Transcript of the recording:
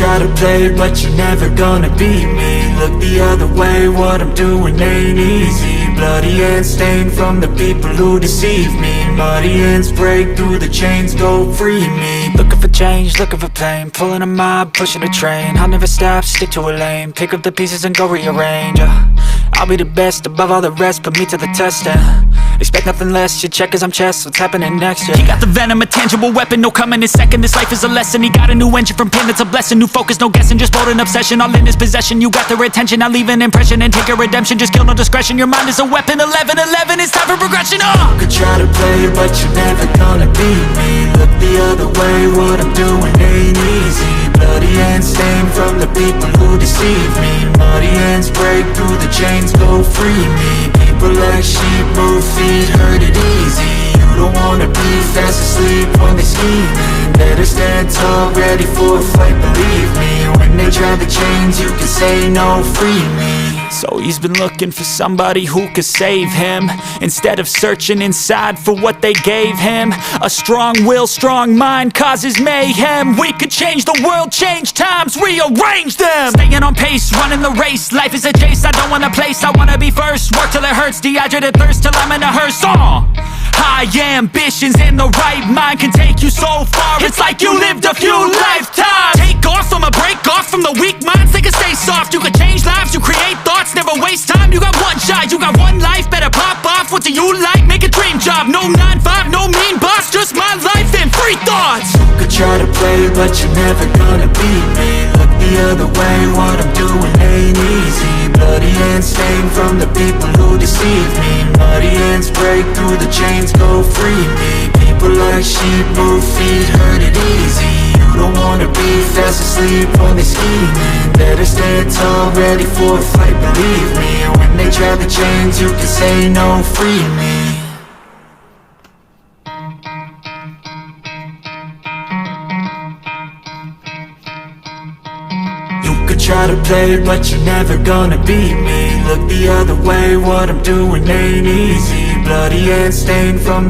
try to play, but you're never gonna beat me. Look the other way, what I'm doing ain't easy. Bloody hands stained from the people who deceive me. Muddy hands break through the chains, go free me. Looking for change, looking for pain, pulling a mob, pushing a train. I'll never stop, stick to a lane, pick up the pieces and go rearrange. I'll be the best above all the rest, put me to the test and expect nothing less. You check as I'm chess, what's happening next? Yeah. He got the venom, a tangible weapon, no coming in second. This life is a lesson. He got a new engine from pain, that's a blessing. New focus, no guessing, just bold and obsession. All in his possession, you got their attention. I leave an impression and take a redemption. Just kill, no discretion. Your mind is a weapon. 11-11, it's time for progression. You could try to play, but you're never gonna beat me. Look the other way, what I'm doing ain't easy. Bloody hands stained from the people who deceive me. Muddy hands break through the chains, go free me. People like sheep move feet, hurt it easy. You don't wanna be fast asleep when they scheming. Better stand tall, ready for a fight, believe me. When they try the chains, you can say no, free me. So he's been looking for somebody who could save him, instead of searching inside for what they gave him. A strong will, strong mind causes mayhem. We could change the world, change times, rearrange them. Staying on pace, running the race. Life is a chase, I don't want a place, I wanna be first. Work till it hurts, dehydrated thirst till I'm in a hearse. High ambitions and the right mind can take you so far. It's like you lived a few lifetimes. Take off, I'ma break off from the weak minds. They can stay soft, you can change lives, you create thoughts, never waste time. You got one shot, you got one life, better pop off. What do you like? Make a dream job. No 9-5, no mean boss, just my life and free thoughts. You could try to play, but you're never gonna beat me. Look the other way, what I'm doing ain't easy. Bloody hands stained from the people who deceive me. Muddy hands break through the chains, go free me. People like sheep move feet, hurt it easy. You don't wanna be fast asleep when they scheming. Better stand tall, ready for a fight, believe me. When they try the chains, you can say no, free me. Try to play, but you're never gonna beat me. Look the other way, what I'm doing ain't easy. Bloody hands stained from